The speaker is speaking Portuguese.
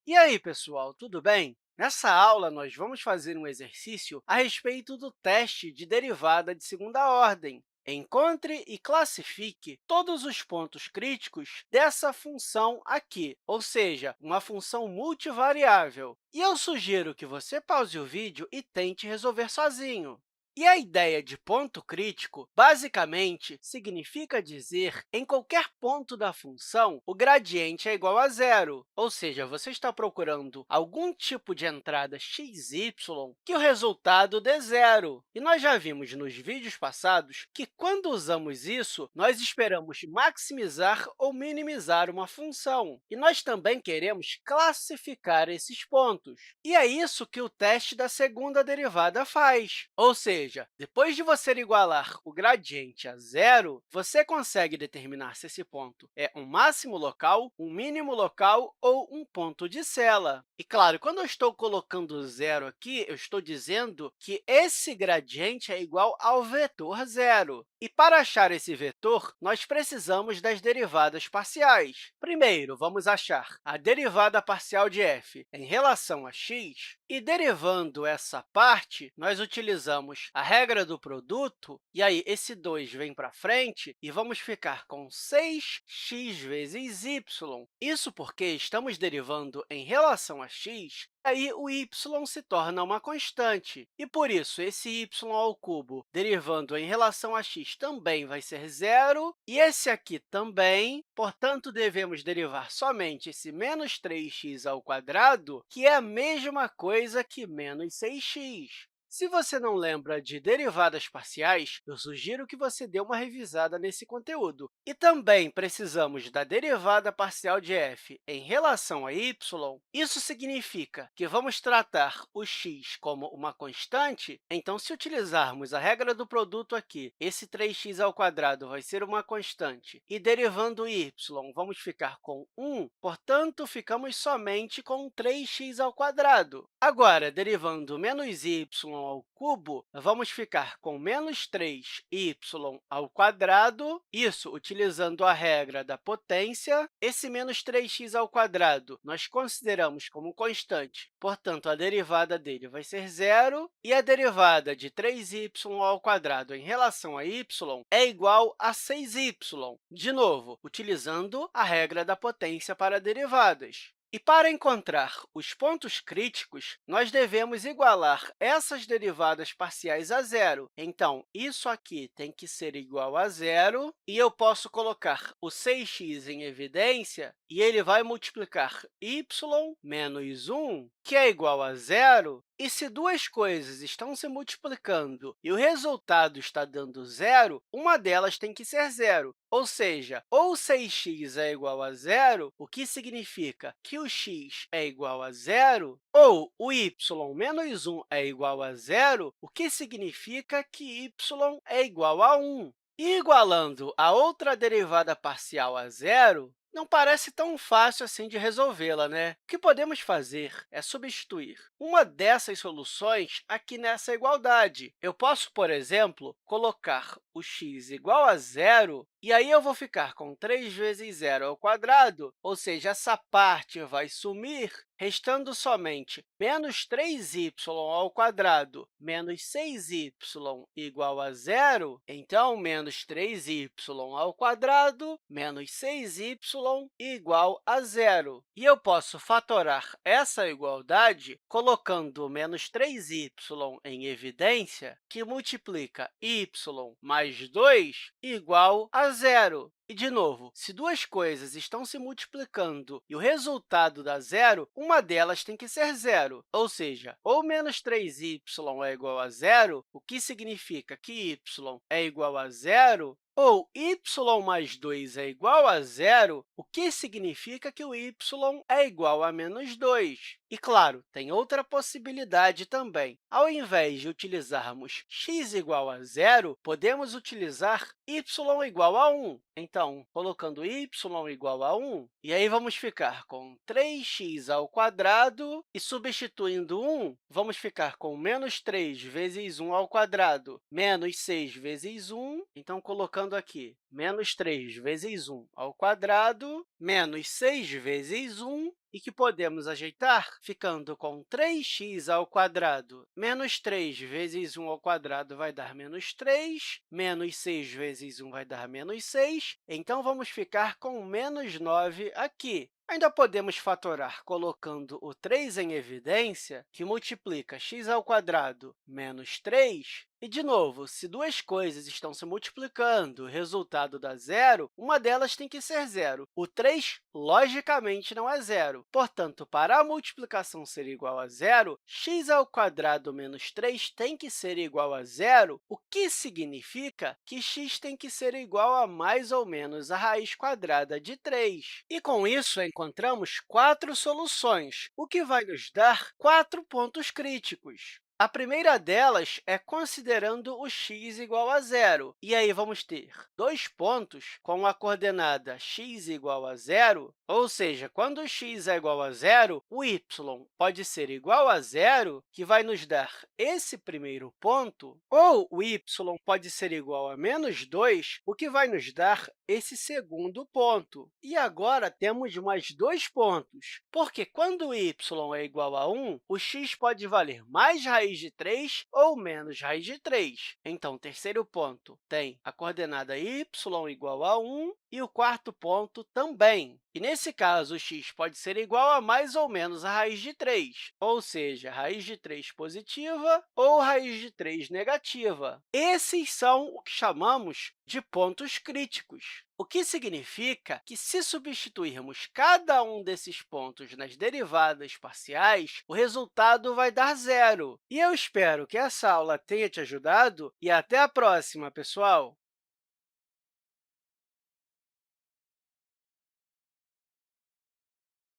E aí, pessoal, tudo bem? Nessa aula, nós vamos fazer um exercício a respeito do teste de derivada de segunda ordem. Encontre e classifique todos os pontos críticos dessa função aqui, ou seja, uma função multivariável. E eu sugiro que você pause o vídeo e tente resolver sozinho. E a ideia de ponto crítico, basicamente, significa dizer em qualquer ponto da função o gradiente é igual a zero, ou seja, você está procurando algum tipo de entrada xy que o resultado dê zero. E nós já vimos nos vídeos passados que, quando usamos isso, nós esperamos maximizar ou minimizar uma função. E nós também queremos classificar esses pontos. E é isso que o teste da segunda derivada faz. Ou seja, depois de você igualar o gradiente a zero, você consegue determinar se esse ponto é um máximo local, um mínimo local ou um ponto de Sela. E, claro, quando eu estou colocando zero aqui, eu estou dizendo que esse gradiente é igual ao vetor zero. E, para achar esse vetor, nós precisamos das derivadas parciais. Primeiro, vamos achar a derivada parcial de f em relação a x, e, derivando essa parte, nós utilizamos a regra do produto, e aí esse 2 vem para frente, e vamos ficar com 6x vezes y. Isso porque estamos derivando em relação a x, aí o y se torna uma constante. E, por isso, esse y ao cubo derivando em relação a x também vai ser zero, e esse aqui também. Portanto, devemos derivar somente esse menos 3x ao quadrado, que é a mesma coisa que menos 6x. Se você não lembra de derivadas parciais, eu sugiro que você dê uma revisada nesse conteúdo. E também precisamos da derivada parcial de f em relação a y. Isso significa que vamos tratar o x como uma constante. Então, se utilizarmos a regra do produto aqui, esse 3x ao quadrado vai ser uma constante, e derivando y, vamos ficar com 1, portanto, ficamos somente com 3x ao quadrado. Agora, derivando menos y ao cubo, vamos ficar com menos 3y ao quadrado, isso utilizando a regra da potência. Esse menos 3x ao quadrado nós consideramos como constante, portanto, a derivada dele vai ser zero, e a derivada de 3y ao quadrado em relação a y é igual a 6y, de novo, utilizando a regra da potência para derivadas. E, para encontrar os pontos críticos, nós devemos igualar essas derivadas parciais a zero. Então, isso aqui tem que ser igual a zero, e eu posso colocar o 6x em evidência, e ele vai multiplicar y menos 1, que é igual a zero. E, se duas coisas estão se multiplicando e o resultado está dando zero, uma delas tem que ser zero. Ou seja, ou 6x é igual a zero, o que significa que o x é igual a zero, ou o y menos 1 é igual a zero, o que significa que y é igual a 1. E, igualando a outra derivada parcial a zero, não parece tão fácil assim de resolvê-la, né? O que podemos fazer é substituir uma dessas soluções aqui nessa igualdade. Eu posso, por exemplo, colocar o x igual a zero, e aí eu vou ficar com 3 vezes zero ao quadrado, ou seja, essa parte vai sumir, restando somente menos 3y ao quadrado menos 6y igual a zero. Então, menos 3y ao quadrado menos 6y igual a zero. E eu posso fatorar essa igualdade colocando menos 3y em evidência, que multiplica y mais 2 igual a zero. E, de novo, se duas coisas estão se multiplicando e o resultado dá zero, uma delas tem que ser zero. Ou seja, ou menos 3y é igual a zero, o que significa que y é igual a zero, ou y mais 2 é igual a zero, o que significa que o y é igual a menos 2. E, claro, tem outra possibilidade também. Ao invés de utilizarmos x igual a zero, podemos utilizar y igual a 1. Então, colocando y igual a 1, e aí vamos ficar com 3x ao quadrado, e, substituindo 1, vamos ficar com menos 3 vezes 1 ao quadrado, menos 6 vezes 1. Então, colocando aqui menos 3 vezes 1 ao quadrado, menos 6 vezes 1, e que podemos ajeitar ficando com 3x² menos 3 vezes 1² vai dar menos 3, menos 6 vezes 1 vai dar menos 6, então vamos ficar com menos 9 aqui. Ainda podemos fatorar colocando o 3 em evidência, que multiplica x² menos 3. E, de novo, se duas coisas estão se multiplicando, o resultado dá zero, uma delas tem que ser zero. O 3, logicamente, não é zero. Portanto, para a multiplicação ser igual a zero, x² menos 3 tem que ser igual a zero, o que significa que x tem que ser igual a mais ou menos a raiz quadrada de 3. E, com isso, encontramos 4 soluções, o que vai nos dar 4 pontos críticos. A primeira delas é considerando o x igual a zero. E aí, vamos ter dois pontos com a coordenada x igual a zero, ou seja, quando x é igual a zero, o y pode ser igual a zero, que vai nos dar esse primeiro ponto, ou o y pode ser igual a menos 2, o que vai nos dar esse segundo ponto. E agora temos mais dois pontos, porque quando y é igual a 1, o x pode valer mais raiz de 3 ou menos raiz de 3. Então, o terceiro ponto tem a coordenada y igual a 1 e o quarto ponto também. E, nesse caso, o x pode ser igual a mais ou menos a raiz de 3, ou seja, raiz de 3 positiva ou raiz de 3 negativa. Esses são o que chamamos de pontos críticos, o que significa que, se substituirmos cada um desses pontos nas derivadas parciais, o resultado vai dar zero. E eu espero que essa aula tenha te ajudado e até a próxima, pessoal!